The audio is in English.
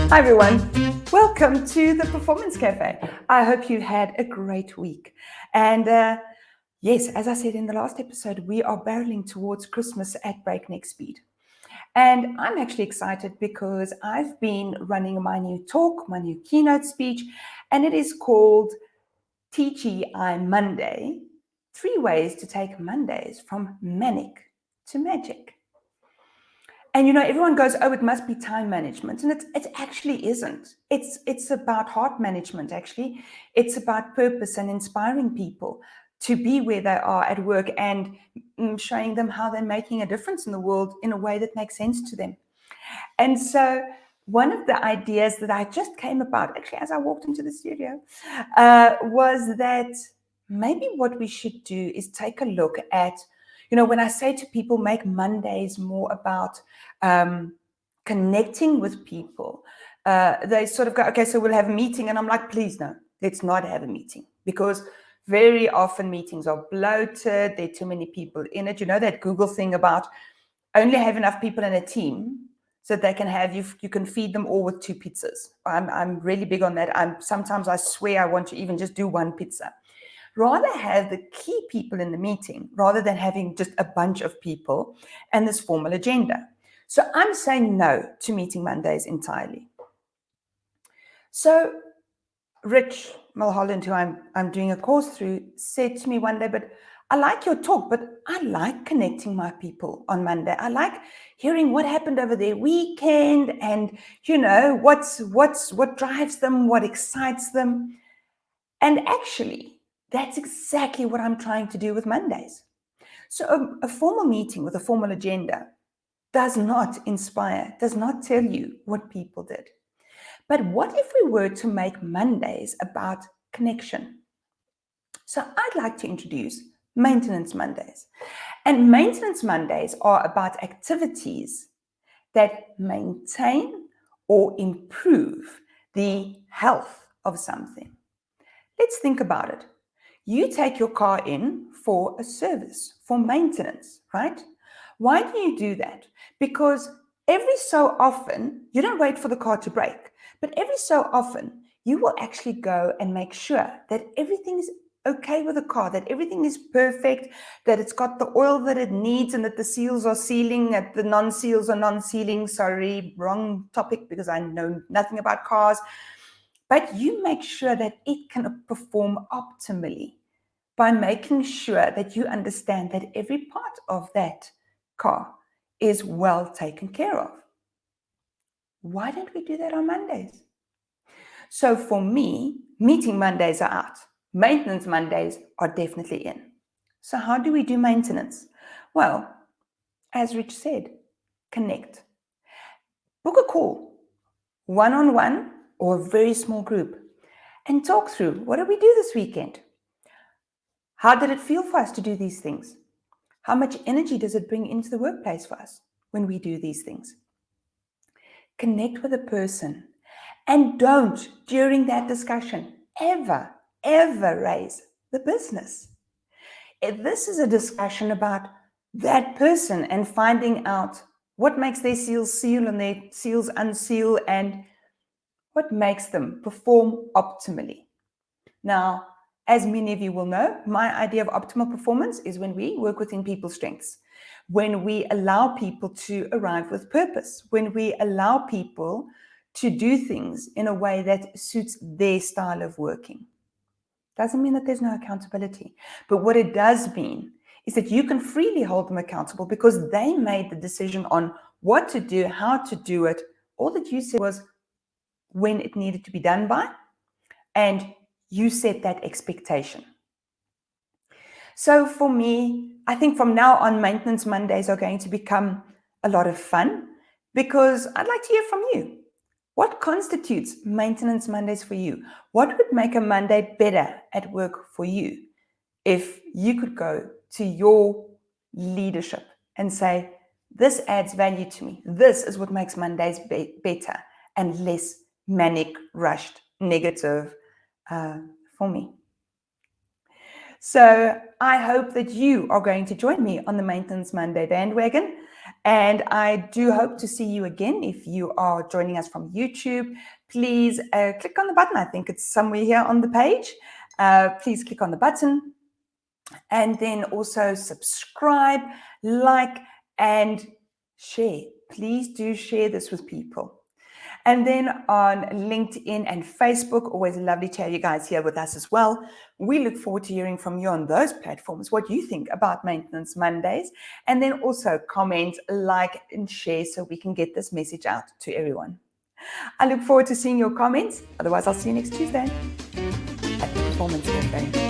Hi everyone, welcome to the Performance Cafe. I hope you had a great week. And yes, as I said in the last episode, we are barreling towards Christmas at breakneck speed. And I'm actually excited because I've been running my new talk, my new keynote speech, and it is called TGI Monday, 3 ways to take Mondays from manic to magic. And everyone goes, oh, it must be time management. And it actually isn't. It's about heart management, actually. It's about purpose and inspiring people to be where they are at work and showing them how they're making a difference in the world in a way that makes sense to them. And so one of the ideas that I just came about, actually, as I walked into the studio, was that maybe what we should do is take a look at, when I say to people, make Mondays more about connecting with people, they sort of go, okay, so we'll have a meeting. And I'm like, please, no, let's not have a meeting, because very often meetings are bloated. There are too many people in it. That Google thing about only have enough people in a team so that they can have you can feed them all with 2 pizzas. I'm really big on that. Sometimes I swear I want to even just do 1 pizza. Rather have the key people in the meeting rather than having just a bunch of people and this formal agenda. So I'm saying no to meeting Mondays entirely. So Rich Mulholland, who I'm doing a course through, said to me one day, but I like your talk, but I like connecting my people on Monday. I like hearing what happened over their weekend and, what drives them, what excites them. And actually, that's exactly what I'm trying to do with Mondays. So a formal meeting with a formal agenda does not inspire, does not tell you what people did. But what if we were to make Mondays about connection? So I'd like to introduce Maintenance Mondays. And Maintenance Mondays are about activities that maintain or improve the health of something. Let's think about it. You take your car in for a service, for maintenance, right? Why do you do that? Because every so often, you don't wait for the car to break, but every so often, you will actually go and make sure that everything is okay with the car, that everything is perfect, that it's got the oil that it needs, and that the seals are sealing, that the non-seals are non-sealing. Sorry, wrong topic because I know nothing about cars. But you make sure that it can perform optimally by making sure that you understand that every part of that car is well taken care of. Why don't we do that on Mondays? So for me, meeting Mondays are out. Maintenance Mondays are definitely in. So how do we do maintenance? Well, as Rich said, connect. Book a call, one-on-one or a very small group, and talk through, what did we do this weekend? How did it feel for us to do these things? How much energy does it bring into the workplace for us when we do these things? Connect with a person, and don't, during that discussion, ever raise the business. If this is a discussion about that person and finding out what makes their seals seal and their seals unseal and what makes them perform optimally. Now, as many of you will know, my idea of optimal performance is when we work within people's strengths, when we allow people to arrive with purpose, when we allow people to do things in a way that suits their style of working. Doesn't mean that there's no accountability, but what it does mean is that you can freely hold them accountable because they made the decision on what to do, how to do it. All that you said was when it needed to be done by, and you set that expectation. So for me, I think from now on, Maintenance Mondays are going to become a lot of fun because I'd like to hear from you. What constitutes Maintenance Mondays for you? What would make a Monday better at work for you if you could go to your leadership and say, this adds value to me. This is what makes Mondays better and less manic, rushed, negative for me. So I hope that you are going to join me on the Maintenance Monday bandwagon. And I do hope to see you again. If you are joining us from YouTube, please click on the button. I think it's somewhere here on the page. Please click on the button and then also subscribe, like, and share. Please do share this with people. And then on LinkedIn and Facebook, always lovely to have you guys here with us as well. We look forward to hearing from you on those platforms, what you think about Maintenance Mondays. And then also comment, like, and share so we can get this message out to everyone. I look forward to seeing your comments. Otherwise, I'll see you next Tuesday at the Performance Cafe.